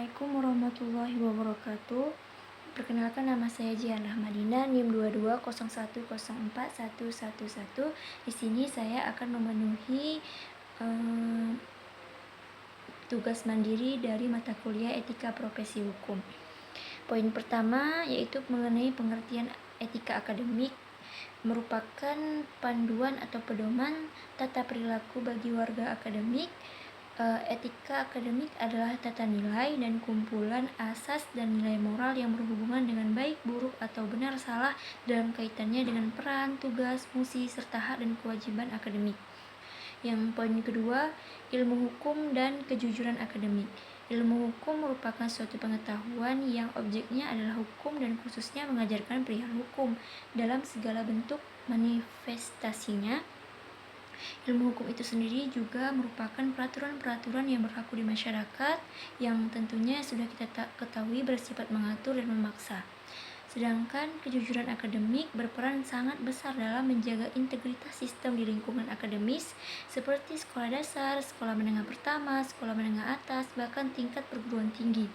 Assalamualaikum warahmatullahi wabarakatuh. Perkenalkan, nama saya Jihan Rahmadina, NIM 2201041111. Di sini saya akan memenuhi tugas mandiri dari mata kuliah Etika Profesi Hukum. Poin pertama yaitu mengenai pengertian etika akademik, merupakan panduan atau pedoman tata perilaku bagi warga akademik. Etika akademik adalah tata nilai dan kumpulan asas dan nilai moral yang berhubungan dengan baik, buruk, atau benar salah dalam kaitannya dengan peran, tugas, fungsi, serta hak dan kewajiban akademik. Yang poin kedua, ilmu hukum dan kejujuran akademik. Ilmu hukum merupakan suatu pengetahuan yang objeknya adalah hukum dan khususnya mengajarkan perihal hukum dalam segala bentuk manifestasinya. Ilmu hukum itu sendiri juga merupakan peraturan-peraturan yang berlaku di masyarakat yang tentunya sudah kita ketahui bersifat mengatur dan memaksa. Sedangkan kejujuran akademik berperan sangat besar dalam menjaga integritas sistem di lingkungan akademis seperti sekolah dasar, sekolah menengah pertama, sekolah menengah atas, bahkan tingkat perguruan tinggi.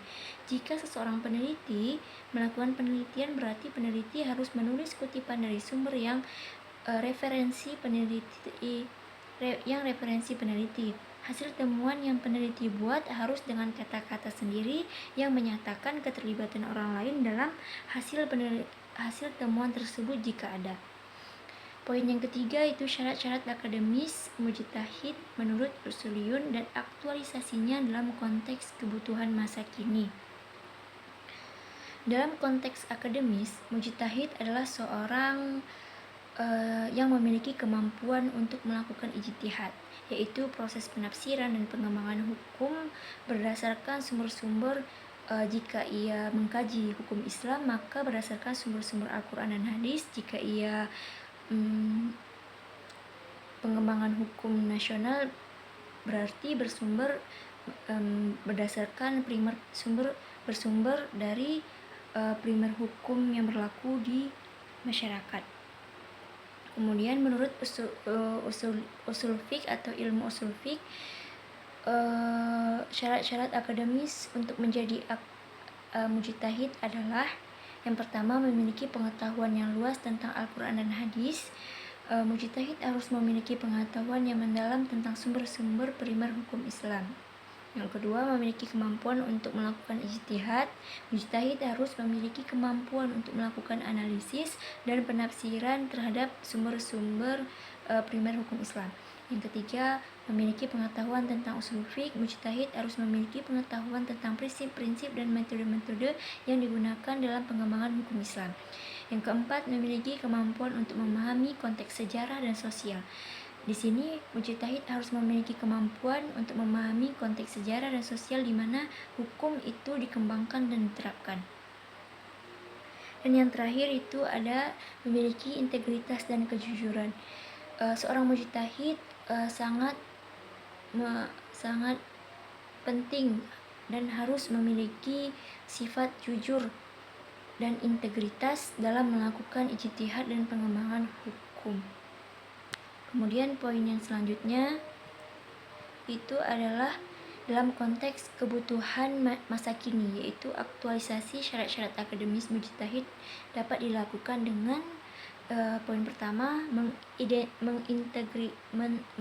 Jika seseorang peneliti melakukan penelitian, berarti peneliti harus menulis kutipan dari sumber yang referensi peneliti. Hasil temuan yang peneliti buat harus dengan kata-kata sendiri yang menyatakan keterlibatan orang lain dalam hasil temuan tersebut jika ada. Poin yang ketiga itu syarat-syarat akademis mujtahid menurut Usuliyun dan aktualisasinya dalam konteks kebutuhan masa kini. Dalam konteks akademis, mujtahid adalah seorang yang memiliki kemampuan untuk melakukan ijtihad, yaitu proses penafsiran dan pengembangan hukum berdasarkan sumber-sumber. Jika ia mengkaji hukum Islam, maka berdasarkan sumber-sumber Al-Quran dan hadis. Jika ia pengembangan hukum nasional, berarti berdasarkan bersumber dari primer hukum yang berlaku di masyarakat. Kemudian menurut usul fiqh atau ilmu usul fiqh, syarat-syarat akademis untuk menjadi mujtahid adalah yang pertama, memiliki pengetahuan yang luas tentang Al-Quran dan hadis. Mujtahid harus memiliki pengetahuan yang mendalam tentang sumber-sumber primer hukum Islam. Yang kedua, memiliki kemampuan untuk melakukan ijtihad. Mujtahid harus memiliki kemampuan untuk melakukan analisis dan penafsiran terhadap sumber-sumber primer hukum Islam. Yang ketiga, memiliki pengetahuan tentang usul fiqh. Mujtahid harus memiliki pengetahuan tentang prinsip-prinsip dan metode-metode yang digunakan dalam pengembangan hukum Islam. Yang keempat, memiliki kemampuan untuk memahami konteks sejarah dan sosial. Di sini, mujtahid harus memiliki kemampuan untuk memahami konteks sejarah dan sosial di mana hukum itu dikembangkan dan diterapkan. Dan yang terakhir itu ada memiliki integritas dan kejujuran. Seorang mujtahid sangat penting dan harus memiliki sifat jujur dan integritas dalam melakukan ijtihad dan pengembangan hukum. Kemudian poin yang selanjutnya itu adalah dalam konteks kebutuhan masa kini, yaitu aktualisasi syarat-syarat akademis mujtahid dapat dilakukan dengan poin pertama,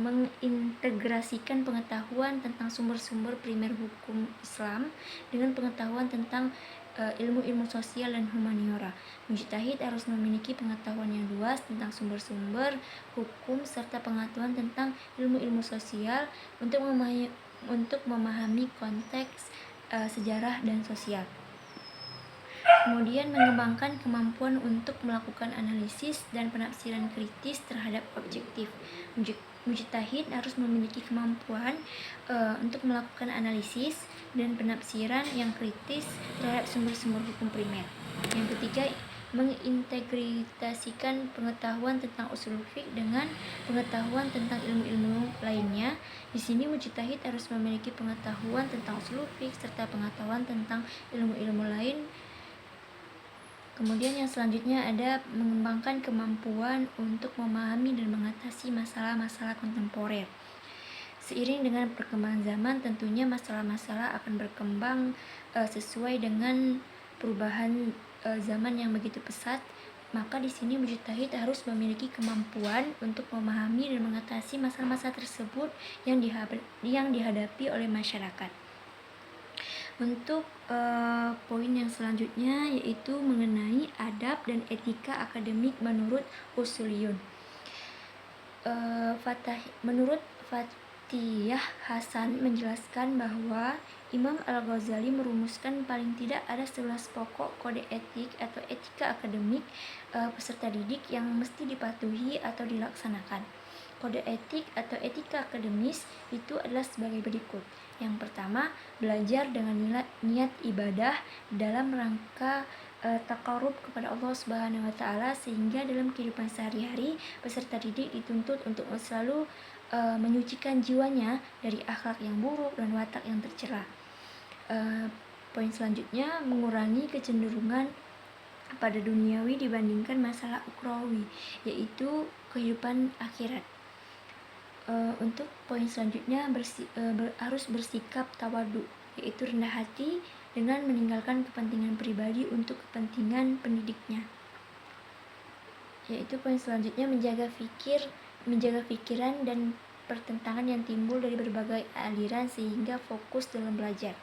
mengintegrasikan pengetahuan tentang sumber-sumber primer hukum Islam dengan pengetahuan tentang ilmu-ilmu sosial dan humaniora. Mujtahid harus memiliki pengetahuan yang luas tentang sumber-sumber hukum serta pengetahuan tentang ilmu-ilmu sosial untuk memahami konteks sejarah dan sosial. Kemudian mengembangkan kemampuan untuk melakukan analisis dan penafsiran kritis terhadap objektif. Mujtahid harus memiliki kemampuan untuk melakukan analisis dan penafsiran yang kritis terhadap sumber-sumber hukum primer. Yang ketiga, mengintegrasikan pengetahuan tentang usul fiqh dengan pengetahuan tentang ilmu-ilmu lainnya. Di sini mujtahid harus memiliki pengetahuan tentang usul fiqh serta pengetahuan tentang ilmu-ilmu lain. Kemudian yang selanjutnya ada mengembangkan kemampuan untuk memahami dan mengatasi masalah-masalah kontemporer. Seiring dengan perkembangan zaman, tentunya masalah-masalah akan berkembang sesuai dengan perubahan zaman yang begitu pesat. Maka di sini mujtahid harus memiliki kemampuan untuk memahami dan mengatasi masalah-masalah tersebut yang dihadapi oleh masyarakat. Untuk poin yang selanjutnya yaitu mengenai adab dan etika akademik menurut Usuliyun. Menurut Fatiyah Hasan menjelaskan bahwa Imam Al-Ghazali merumuskan paling tidak ada 11 pokok kode etik atau etika akademik peserta didik yang mesti dipatuhi atau dilaksanakan. Kode etik atau etika akademis itu adalah sebagai berikut. Yang pertama, belajar dengan niat ibadah dalam rangka taqarrub kepada Allah Subhanahu wa taala, sehingga dalam kehidupan sehari-hari peserta didik dituntut untuk selalu menyucikan jiwanya dari akhlak yang buruk dan watak yang tercela. Poin selanjutnya, mengurangi kecenderungan pada duniawi dibandingkan masalah ukhrawi, yaitu kehidupan akhirat. Untuk poin selanjutnya, harus bersikap tawadu, yaitu rendah hati dengan meninggalkan kepentingan pribadi untuk kepentingan pendidiknya. Yaitu poin selanjutnya, menjaga pikiran dan pertentangan yang timbul dari berbagai aliran sehingga fokus dalam belajar.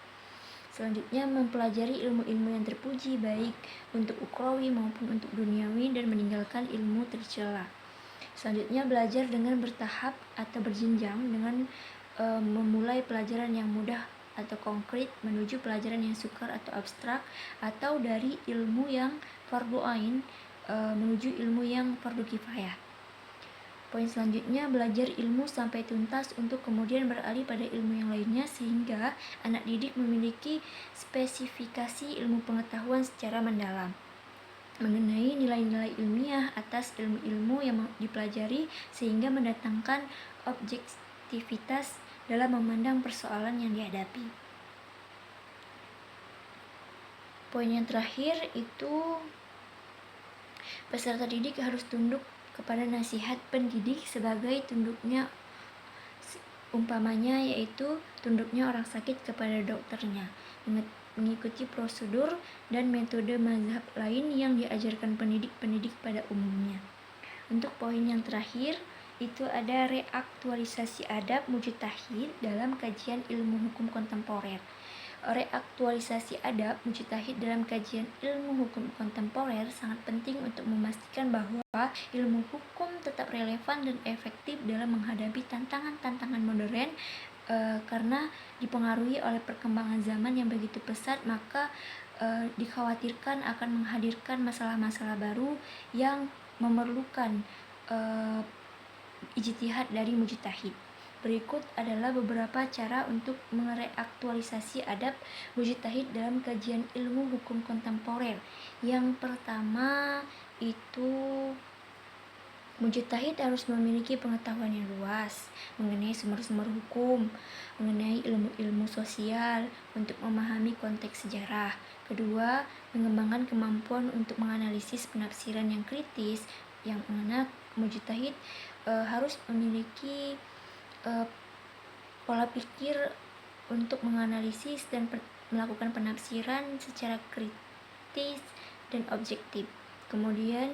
Selanjutnya, mempelajari ilmu-ilmu yang terpuji baik untuk ukhrawi maupun untuk duniawi dan meninggalkan ilmu tercela. Selanjutnya, belajar dengan bertahap atau berjenjang dengan memulai pelajaran yang mudah atau konkret menuju pelajaran yang sukar atau abstrak, atau dari ilmu yang fardu ain menuju ilmu yang fardu kifayah. Poin selanjutnya, belajar ilmu sampai tuntas untuk kemudian beralih pada ilmu yang lainnya sehingga anak didik memiliki spesifikasi ilmu pengetahuan secara mendalam mengenai nilai-nilai ilmiah atas ilmu-ilmu yang dipelajari sehingga mendatangkan objektivitas dalam memandang persoalan yang dihadapi. Poin yang terakhir itu peserta didik harus tunduk kepada nasihat pendidik sebagai tunduknya, umpamanya yaitu tunduknya orang sakit kepada dokternya, mengikuti prosedur dan metode mazhab lain yang diajarkan pendidik pada umumnya. Untuk poin yang terakhir itu ada reaktualisasi adab mujtahid dalam kajian ilmu hukum kontemporer. Reaktualisasi adab mujtahid dalam kajian ilmu hukum kontemporer sangat penting untuk memastikan bahwa ilmu hukum tetap relevan dan efektif dalam menghadapi tantangan-tantangan modern, karena dipengaruhi oleh perkembangan zaman yang begitu pesat, maka dikhawatirkan akan menghadirkan masalah-masalah baru yang memerlukan ijtihad dari mujtahid. Berikut adalah beberapa cara untuk mereaktualisasi adab mujtahid dalam kajian ilmu hukum kontemporer. Yang pertama itu mujtahid harus memiliki pengetahuan yang luas mengenai sumber-sumber hukum, mengenai ilmu-ilmu sosial untuk memahami konteks sejarah. Kedua, mengembangkan kemampuan untuk menganalisis penafsiran yang kritis, yang mana mujtahid harus memiliki pola pikir untuk menganalisis dan melakukan penafsiran secara kritis dan objektif. Kemudian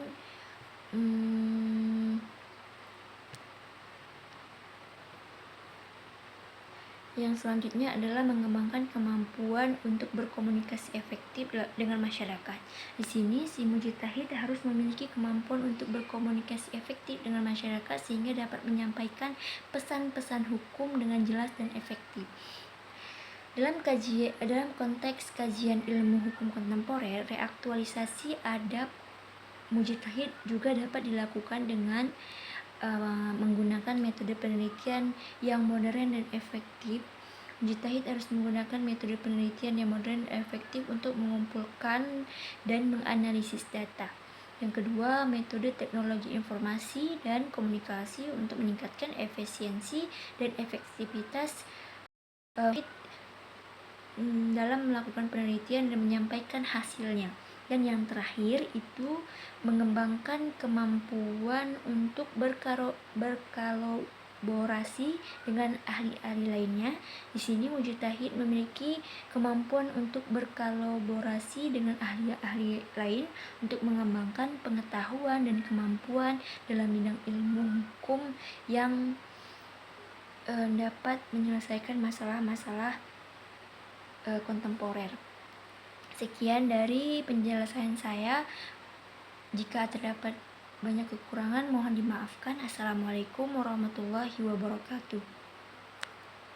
yang selanjutnya adalah mengembangkan kemampuan untuk berkomunikasi efektif dengan masyarakat. Di sini si mujtahid harus memiliki kemampuan untuk berkomunikasi efektif dengan masyarakat sehingga dapat menyampaikan pesan-pesan hukum dengan jelas dan efektif. Dalam konteks kajian ilmu hukum kontemporer, reaktualisasi adab mujtahid juga dapat dilakukan dengan menggunakan metode penelitian yang modern dan efektif. Mujtahid harus menggunakan metode penelitian yang modern dan efektif untuk mengumpulkan dan menganalisis data. Yang kedua, metode teknologi informasi dan komunikasi untuk meningkatkan efisiensi dan efektivitas dalam melakukan penelitian dan menyampaikan hasilnya. Dan yang terakhir itu mengembangkan kemampuan untuk berkolaborasi dengan ahli-ahli lainnya. Di sini mujtahid memiliki kemampuan untuk berkolaborasi dengan ahli-ahli lain untuk mengembangkan pengetahuan dan kemampuan dalam bidang ilmu hukum yang dapat menyelesaikan masalah-masalah kontemporer. Sekian dari penjelasan saya. Jika terdapat banyak kekurangan mohon dimaafkan. Assalamualaikum warahmatullahi wabarakatuh.